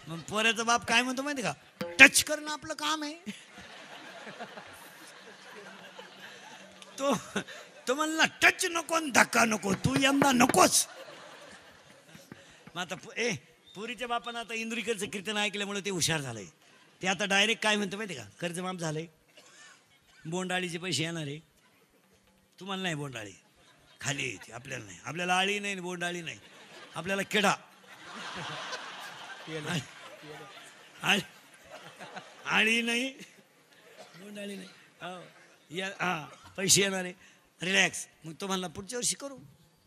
मग पोऱ्याचा बाप काय म्हणतो माहिती का, टच करणं आपलं काम आहे. तो म्हणला टच नको धक्का नको, तू यंदा नकोच. मग आता पुरीच्या बापानं आता इंद्रिकरचं कीर्तन ऐकल्यामुळे ते हुशार झालंय. ते आता डायरेक्ट काय म्हणतो माहिती का, कर्जमाफ झालंय, बोंडाळीचे पैसे येणार आहे. तुम्हाला नाही बोंडाळी, खाली येते, आपल्याला नाही. आपल्याला आळी नाही, बोंडाळी नाही, आपल्याला किडा. आळी नाही, बोंडाळी नाही. हा पैसे येणार आहे, रिलॅक्स. मग तो म्हणला पुढच्या वर्षी करू.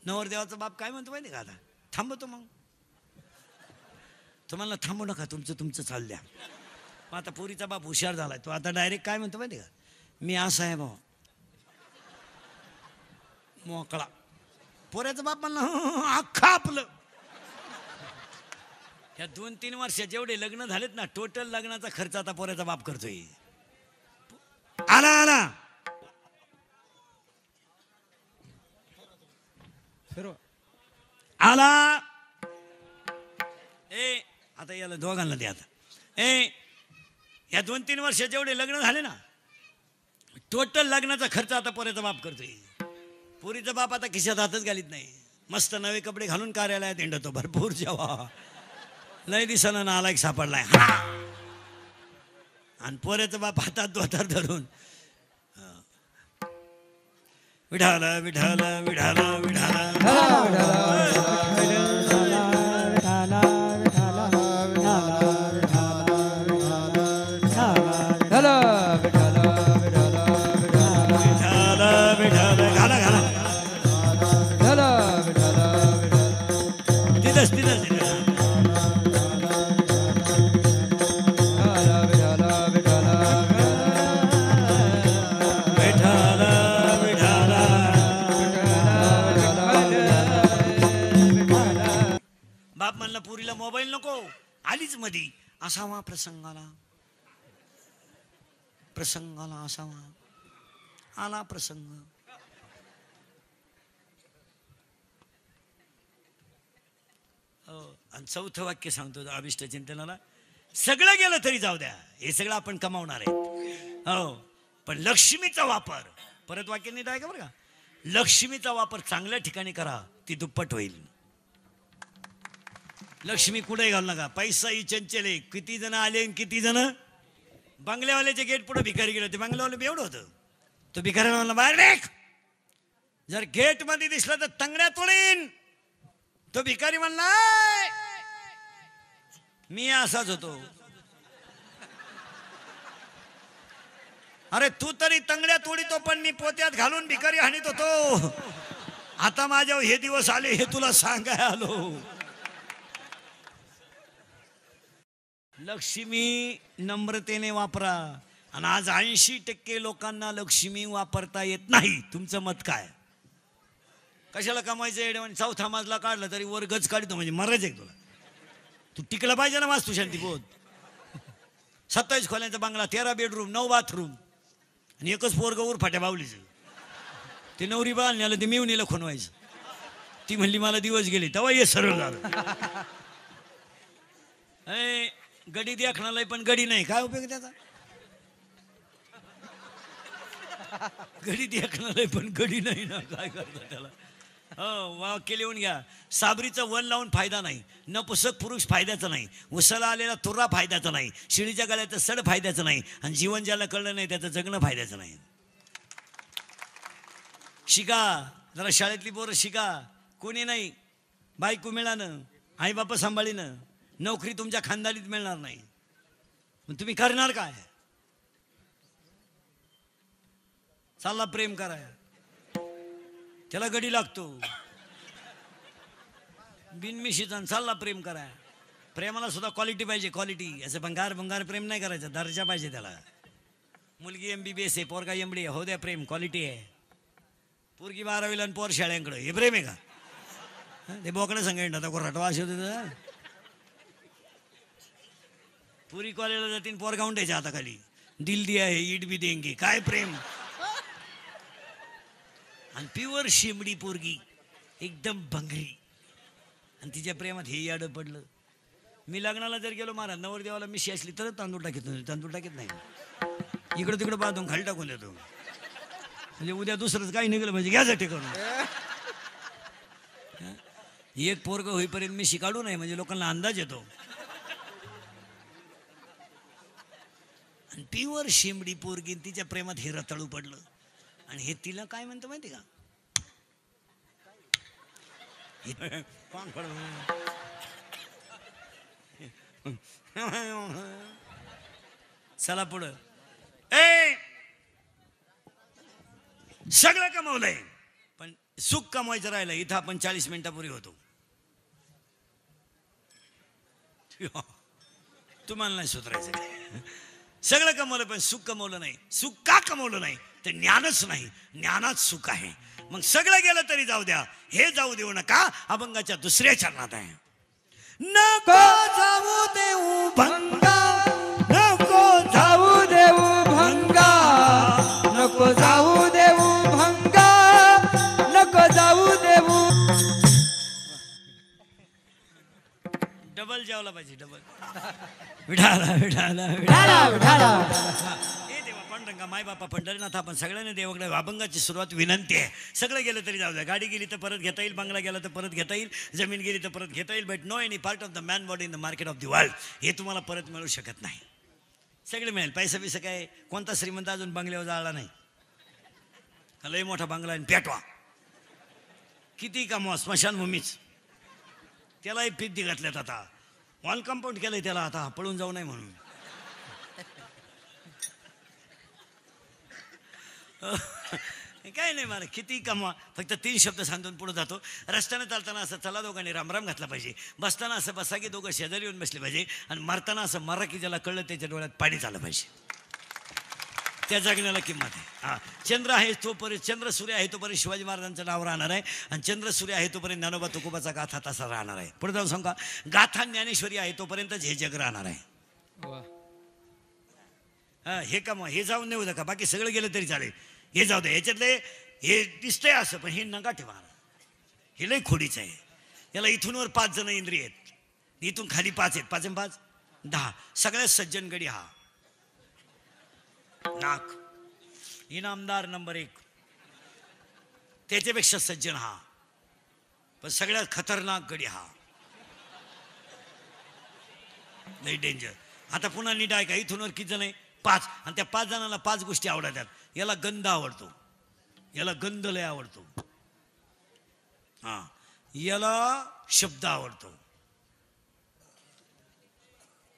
नवरदेवाचा बाप काय म्हणतो माहिती का, आता थांबतो. मग तो म्हणला थांबू नका, तुमचं चालू द्या. मग आता पोरीचा बाप हुशार झालाय, तो आता डायरेक्ट काय म्हणतो माहिती का, मी असा आहे भाऊ, मोकळा. पोऱ्याचा बाप म्हणला अख्खा आपलं. ह्या 2-3 वर्षात जेवढे लग्न झालेत ना, टोटल लग्नाचा खर्च आता पोऱ्याचा बाप करतोय. आला आता याला दोघांना द्या. आता या 2-3 वर्षात जेवढे लग्न झाले ना, टोटल लग्नाचा खर्च आता पोऱ्याचा बाप करतोय. पोरीचा बाप आता खिशात हातच घालीत नाही, मस्त नवे कपडे घालून कार्यालयात हिंडतो भरपूर. जेव्हा लय दिसानं नालायक सापडलाय, आणि पोऱ्याचा बाप हातात दोतार धरून विढाल विढाल विढाल विढाल. बाप म्हणला पुरीला मोबाईल नको, आलीच मधी. असावा प्रसंगाला असावा, आला प्रसंग. आणि 4थं वाक्य सांगतो अभिष्ट चिंतनाला, सगळं गेलं तरी जाऊ द्या, हे सगळं आपण कमावणार आहे. हो, पण लक्ष्मीचा वापर, परत वाक्य नीट आहे का बरं का, लक्ष्मीचा वापर चांगल्या ठिकाणी करा, ती दुप्पट होईल. लक्ष्मी कुठे घालू नका. पैसा ही चंचल आहे. किती जण आले, किती जण बंगल्यावाल्याच्या गेट पुढे भिकारी गेले. ते बंगल्यावाले बेवडं होतं. तो भिकाऱ्याला म्हणला बाहेर निघ, जर गेट मध्ये दिसला तर तंगड्या तोडीन. तो भिकारी म्हणला मी असाच होतो. अरे तू तरी तंगड्या तोडीतो, पण मी पोत्यात घालून भिकारी हाणीत होतो. आता माझ्यावर हे दिवस आले, हे तुला सांगाय आलो. लक्ष्मी नम्रतेने वापरा. आणि आज 80% लोकांना लक्ष्मी वापरता येत नाही. तुमचं मत काय? कशाला कमायचं एवढं? 4था मजला काढला तरी वर गज काढतो म्हणजे मरायचं आहे तुला. तू टिकला पाहिजे ना वास्तू शांती बोध. 27 खोल्यांचा बंगला, 13 बेडरूम, 9 बाथरूम, आणि एकच पोरग वर फाट्या बावलीचं. ते नवरी बाळ नेलं, ते मिवणीला खुणवायचं. ती म्हणली मला दिवस गेले, तेव्हा हे सरळ झालं. गडी देखणालाय पण गडी नाही, काय उपयोग त्याचा? गडी देखणालाय पण गडी नाही ना, काय करता त्याला? हो, वाक्य लिहून घ्या. साबरीचं वन लावून फायदा नाही. नपुसक पुरुष फायद्याचा नाही. उसाला आलेला तुरा फायद्याचा नाही. शिळीच्या गळ्याचं सड फायद्याचं नाही. आणि जीवन ज्याला कळलं नाही त्याचं जगणं फायद्याचं नाही. शिका जरा, शाळेतली पोरं शिका. कोणी नाही, बायको मिळालं, आई बापा सांभाळीनं, नोकरी तुमच्या खानदानीत मिळणार नाही. मग तुम्ही करणार काय? चालला प्रेम कराय, त्याला गडी लागतो. बिनमिशीचा चालला प्रेम कराय. प्रेमाला सुद्धा क्वालिटी पाहिजे, क्वालिटी. असं भंगार प्रेम नाही करायचं, दर्जा पाहिजे त्याला. मुलगी MBBS आहे, पोरगा MD आहे, हो द्या प्रेम, क्वालिटी आहे. पोरगी 12वीला आणि पोर शाळ्यांकडे, हे प्रेम आहे का? ते बोकडं सांगायचं आता कोराटवा असे होते. पुरी कॉलेजला जातील, पोर गाऊन द्यायच्या हाताखाली, दिल दिया है ईट भी देंगे. काय प्रेम? आणि प्युअर शेंबडी पोरगी एकदम भंगरी आणि तिच्या प्रेमात हे याडं पडलं. मी लग्नाला जर गेलो महाराज नवरदेवाला मिशी असली तर तांदूळ टाकीत नाही, तांदूळ टाकीत नाही. इकडं तिकडं पाहतो खाली टाकून देतो. म्हणजे उद्या दुसरंच काही निघालं म्हणजे घ्यासाठी करून. एक पोरग होईपर्यंत मिशी काढू नाही म्हणजे लोकांना अंदाज येतो. आणि प्युअर शेंबडी पोरगी तिच्या प्रेमात हे रताळू पडलं. आणि हे तिला काय म्हणतं माहिती का? चला पुढं. ए सगळं कमावलंय पण सुख कमवायचं राहिलं. इथं आपण 40 मिनिटापूर्वी होतो. तुम्हाला नाही सुधारायचं. सगळं कमवलं पण सुख कमवलं नाही. सुख का कमवलं नाही? तर ज्ञानच नाही. ज्ञानात सुख आहे. मग सगळं गेलं तरी जाऊ द्या, हे जाऊ देऊ नका. अभंगाच्या दुसऱ्या चरणात आहे, नको जाऊ देऊ भंगा, नको जाऊ देऊ भंगा, नको जाऊ देऊ भंगा, नको जाऊ देऊ. डबल जेवला पाहिजे, डबल. विठाला विठाला विठाला विठाला. हे देवा पांडुरंगा माय बापा पंढरीनाथ, आपण सगळ्यांनी देवाकडे अभंगाची सुरुवात विनंती आहे. सगळं गेलं तरी जाऊ द्या. गाडी गेली तर परत घेता येईल, बंगला गेला तर परत घेता येईल, जमीन गेली तर परत घेता येईल, but no any part of the man body in the market of the world. हे तुम्हाला परत मिळू शकत नाही. सगळे मिळेल. पैसा बिसा काय कोणता श्रीमंत अजून बंगल्यावर जाळला नाही. लय मोठा बंगला आणि पेटवा, किती कमवा, स्मशानभूमीच. त्यालाही पिद्दी घातल्यात आता. वॉल कंपाऊंड केलंय त्याला आता, पळून जाऊ नये म्हणून. काय नाही मला, किती कमवा, फक्त 3 शब्द सांगून पुढे जातो. रस्त्याने चालताना असं चला दोघांनी रामराम घातला पाहिजे. बसताना असं बसा की दोघं शेजारी येऊन बसले पाहिजे. आणि मरताना असं मरा की ज्याला कळलं त्याच्या डोळ्यात पाणी झालं पाहिजे. त्या जगण्याला किंमत आहे. हा, चंद्र आहे तोपर्यंत, चंद्र सूर्य आहे तोपर्यंत शिवाजी महाराजांचं नाव राहणार आहे. आणि चंद्र सूर्य आहे तोपर्यंत ज्ञानोबा तुकोबाचा गाथा तसा राहणार आहे. पुढे जाऊन सांगा, गाथा ज्ञानेश्वरी आहे तोपर्यंतच हे जग राहणार आहे. हा, हे कमा, हे जाऊन नाही होतं का, बाकी सगळं गेलं तरी चालेल. हे जाऊ दे. याच्यातले हे दिसतंय असं, पण हे नका ठेवा. हे लय खोडीचं आहे. याला इथून वर 5 जण इंद्रिय आहेत, इथून खाली 5 आहेत. 5 आणि 5 10. सगळ्यात सज्जन गडी हा नाक, इनामदार नंबर 1. त्याच्यापेक्षा सज्जन हा, पण सगळ्यात खतरनाक गडी हा, लय डेंजर. आता पुन्हा नीट आहे का, इथून वर किती जण आहे? 5. आणि त्या 5 जणांना 5 गोष्टी आवडतात. याला गंध आवडतो, याला गंध लय आवडतो. हा, याला शब्द आवडतो,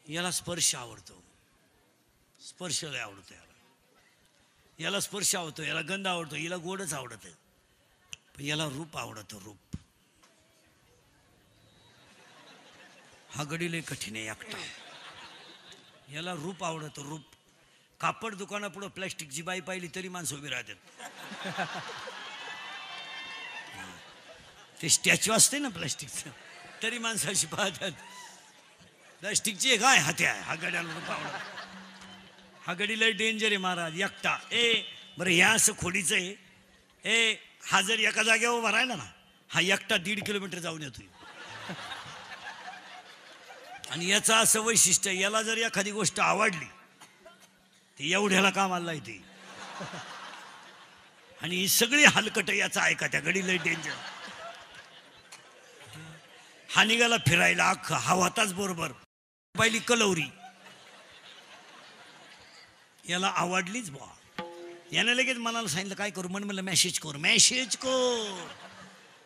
याला स्पर्श आवडतो, स्पर्श लय आवडतो याला. याला स्पर्श आवडतो, याला गंध आवडतो, याला गोडच आवडतं. पण याला रूप आवडतं, रूप. हा गडी लय कठीण आहे एकटा. याला रूप आवडतं, रूप. कापड दुकानापुढं प्लॅस्टिकची बाई पाहिली तरी माणसं उभी राहतात. ते स्टॅच्यू असते ना प्लॅस्टिकचं, तरी माणसं अशी पाहतात. प्लॅस्टिकची आहे काय, हात्या आहे. हा गड्याला रूप आवडतं. हा गडी लय डेंजर आहे महाराज, एकटा. बरं ह्या असं खोडीचं आहे. हा जर एका जागेवर उभा राहिला ना, हा एकटा 1.5 किलोमीटर जाऊन येतोय. आणि याचं असं वैशिष्ट्य, याला जर एखादी गोष्ट आवडली ती एवढ्याला कामाला येते. आणि ही सगळी हलकट याचा ऐका, त्या गडी लय डेंजर. हा निघाला फिरायला, अख्खा हा होताच बरोबर. पहिली कलवरी याला आवडलीच बुवा. याने लगेच मनाला सांगितलं काय करू, म्हणलं मेसेज कर, मेसेज कर.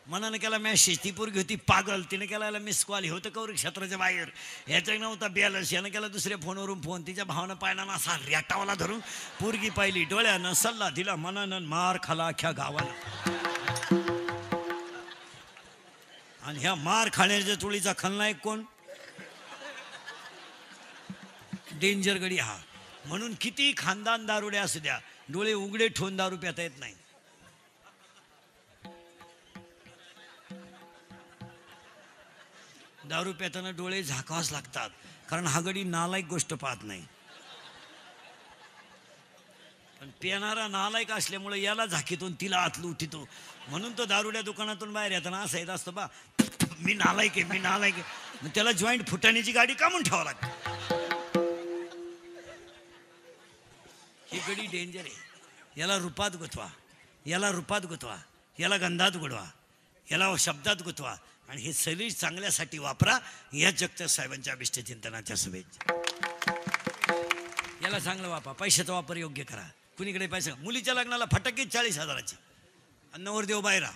मनानं केला मेसेज. ती पोरगी होती पागल, तिने केला याला मिस कॉल. होतं कौर क्षेत्राच्या बाहेर, ह्याचा नव्हता बॅलन्स. यानं केला दुसऱ्या फोनवरून फोन. तिच्या भावानं पाहिला ना असा रेटावाला धरून. पोरगी पाहिली, डोळ्यानं सल्ला दिला, मनानं मार खाला अख्ख्या गावाला. आणि ह्या मार खाण्याच्या टोळीचा खलनायक कोण? डेंजर गडी हा. म्हणून किती खानदान दारुडे असू द्या, डोळे उघडे ठेवून दारू पिता येत नाही. दारू पिताना डोळे झाकावाच लागतात, कारण हा गडी नालायक गोष्ट पाहत नाही. पण पिणारा नालायक असल्यामुळे याला झाकीतून तिला आतलं उठितो, म्हणून तो दारुड्या दुकानातून बाहेर येताना असं येत असतो, बा मी नालायक आहे, मी नालायक आहे. मग त्याला जॉईंट फुटाण्याची गाडी कामून ठेवावं लागते. ही गडी डेंजर आहे. याला रूपात गुंतवा, याला रूपात गुंतवा, याला गंधात गुडवा, याला शब्दात गुंतवा, आणि हे सगळी चांगल्यासाठी वापरा. या जगताप साहेबांच्या अभिष्ट चिंतनाच्या शुभेच्छा. याला चांगलं वापरा, पैशाचा वापर योग्य करा. कुणीकडे पैसा, मुलीच्या लग्नाला फटाके 40,000ची, आणि नवरदेव बायरा.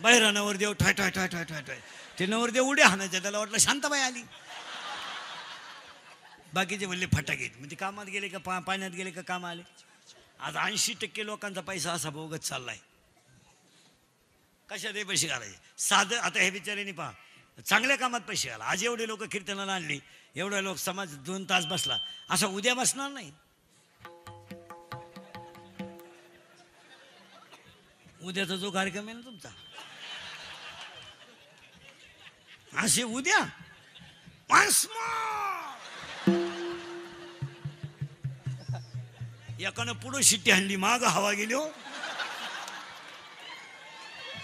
बाहेर नवरदेव ठॉय ठॉय ठॉय ठॉय ठॉय ठॉय. ते नवरदेव उड्या हाणायचे, त्याला वाटलं शांताबाई आली. बाकीचे म्हणले फटाके. मग ते कामात गेले का पाण्यात गेले का काम आले. आज 80% लोकांचा पैसा असा बोगत चाललाय. कशात हे पैसे घालायचे साधं. आता हे बिचाऱ्यांनी पहा, चांगल्या कामात पैसे घाला. आज एवढे लोक कीर्तनाला आणली, एवढे लोक समाज 2 तास बसला, असा उद्या बसणार नाही. उद्याचा जो कार्यक्रम आहे ना तुमचा, असे उद्या एकानं पुढं शिट्टी आणली, माग हवा गेली हो.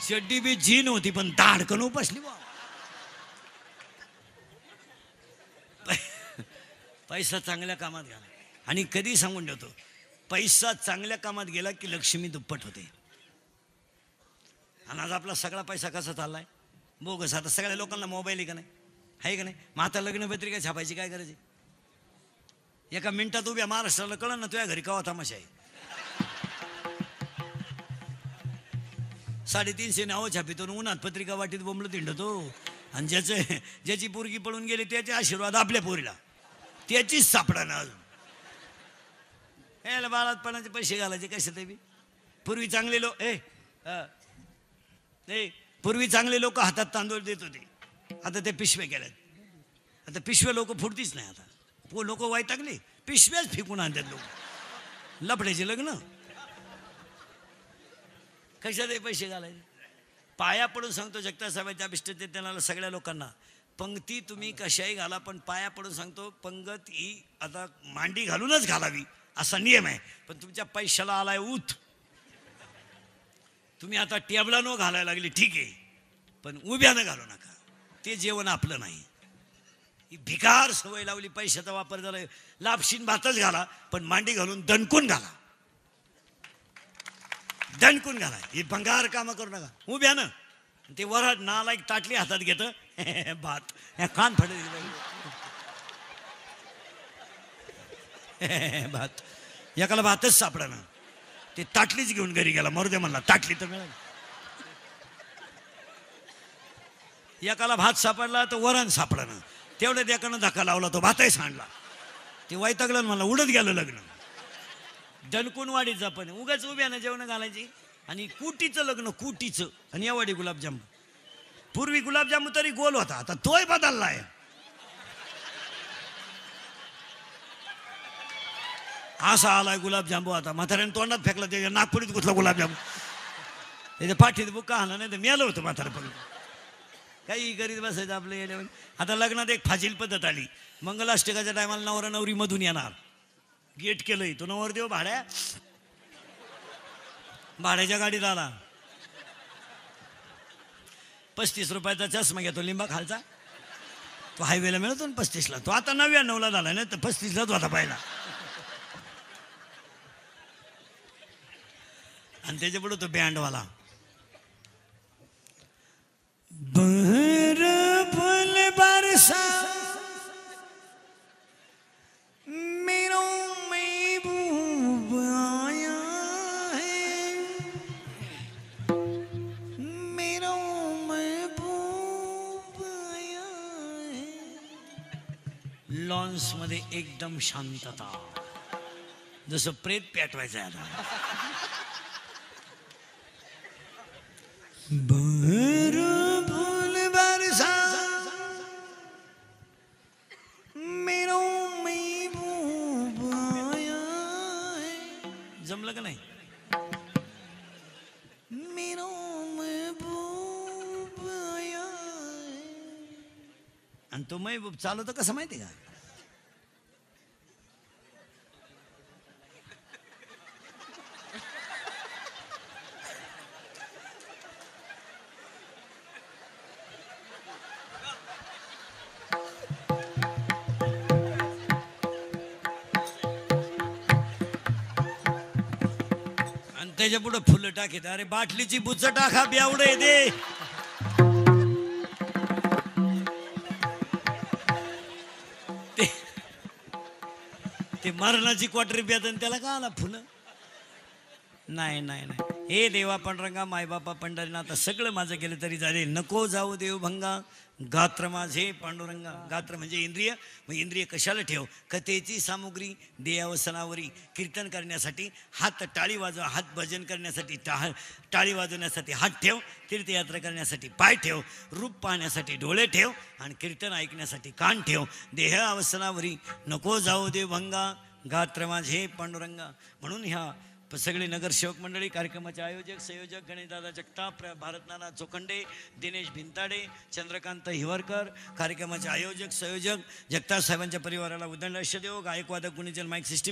शेड्डी बी जीन होती, पण दाडकन उपसली बा. पैसा चांगल्या कामात घाला. आणि कधी सांगून ठेवतो, पैसा चांगल्या कामात गेला की लक्ष्मी दुप्पट होते. आणि आज आपला सगळा पैसा कसा चाललाय बोगस. आता सगळ्या लोकांना मोबाईल आहे का नाही, आहे का नाही. मग आता लग्नपत्रिका छापायची काय गरज आहे. एका मिनिटात उभ्या महाराष्ट्राला कळलं ना तुझ्या घरी कवा तमाशा आहे. 350 नावं छापितो, उन्हात पत्रिका वाटीत बोंबलं तिंडतो. आणि ज्याची पोरगी पळून गेली त्याचे आशीर्वाद आपल्या पोरीला, त्याचीच सापडा ना. याला बाळातपणाचे पैसे घालायचे कशात बी. पूर्वी चांगले लोक पूर्वी चांगले लोक हातात तांदूळ देत होते, आता ते पिशवे केल्यात. आता पिशवे लोक फुटतीच नाही. आता लोक वैतागले, पिशव्याच फेकून आणतात लोक. लफड्याचे लग्न कशात पैसे घालायचे. पाया पडून सांगतो जगताप साहेबांच्या अभिष्ट चिंतनाला सगळ्या लोकांना, पंक्ती तुम्ही कशाही घाला, पण पाया पडून सांगतो पंगत ही आता मांडी घालूनच घालावी असा नियम आहे. पण तुमच्या पैशाला आलाय ऊत. तुम्ही आता टेबलानं घालायला लागली ठीक आहे, पण उभ्यानं घालू नका. ते जेवण आपलं नाही. ही भिकार सवय लावली. पैशाचा वापर झाला, लापशीन भातच घाला, पण मांडी घालून दणकून घाला, दणकून घाला. ही भंगार कामं करू नका. उभ्यानं ते वराड नालायक ताटली हातात घेतं, भात कान फड भात. एकाला भातच सापडा ना, ते ताटलीच घेऊन घरी गेला. मरू दे म्हणला, ताटली तर मिळाली. एकाला भात सापडला तर वरण सापडा ना, तेवढ्यात एकानं धक्का लावला, तो भातही सांडला. ते वैतागलं म्हणला, उडत गेलं लग्न. दणकून वाडीचं पण उगाच उभ्यानं जेवण घालायची. आणि कुटीचं लग्न, कुटीचं. आणि या वाडी गुलाबजाम. पूर्वी गुलाबजामू तरी गोल होता, आता तोय बदललाय. असा आलाय गुलाबजामू. आता म्हाताऱ्याने तोंडात फेकला, त्याच्या नागपुरीत घुसला गुलाबजामू. त्याच्या पाठीत बुक्का आला, नाही तर मेलं होतं म्हातारं. पण काही करीत बसायचं आपलं येण्यावर. आता लग्नात एक फाजील पद्धत आली. मंगलाष्टकाच्या टायमाला नवरा नवरी मधून येणार. गेट केलंय, तो नवरदेव भाड्याच्या गाडीत आला. 35 रुपयाचा चष्मा घेतो लिंबा खालचा. तो हायवेला मिळतो ना 35ला. तो आता 99ला झाला, नाही तर 35लाच होता पहिला. आणि त्याच्या पुढे तो बँडवाला. बहर फुल बरसा मेरो महबूब आया है, मेरो महबूब आया है. लॉन्स मध्ये एकदम शांतता, जसं प्रेत पेटवायचं आहे आता. बहर फूल बरसा मेरो महबूब आया है. जमलं का नाही. मेरो महबूब आया है. आणि तो महबूब चालवतो कसं माहिती का, त्याच्या पुढे फुलं टाकीत. अरे बाटलीची बुच टाका बेवडे दे. ते मरणाची क्वार्टर बेदन त्याला का आला फुलं. नाही नाही नाही. हे देवा पांडुरंगा मायबापा पंढरीनाथ सगळं माझं केलं तरी झाले. नको जाऊ देव भंगा गात्र माझे पांडुरंगा. गात्र म्हणजे इंद्रिय. मग इंद्रिय कशाला ठेव. कथेची सामुग्री देयावसनावरी. कीर्तन करण्यासाठी हात टाळी वाजवा. हात भजन करण्यासाठी टाळी वाजवण्यासाठी हात ठेव. तीर्थयात्रा करण्यासाठी पाय ठेव. रूप पाहण्यासाठी डोळे ठेव. आणि कीर्तन ऐकण्यासाठी कान ठेव. देह अवसनावरी नको जाऊ देव भंगा गात्र माझे पांडुरंगा. म्हणून ह्या सगळे नगरसेवक मंडळी, कार्यक्रमाचे आयोजक संयोजक गणेशदादा जगताप, भारतनाना चोखंडे, दिनेश भिंताडे, चंद्रकांत हिवरकर, कार्यक्रमाचे आयोजक संयोजक जगताप साहेबांच्या परिवाराला उदंड यश देव. गायक वादक गुणीजन माईक सिस्टीम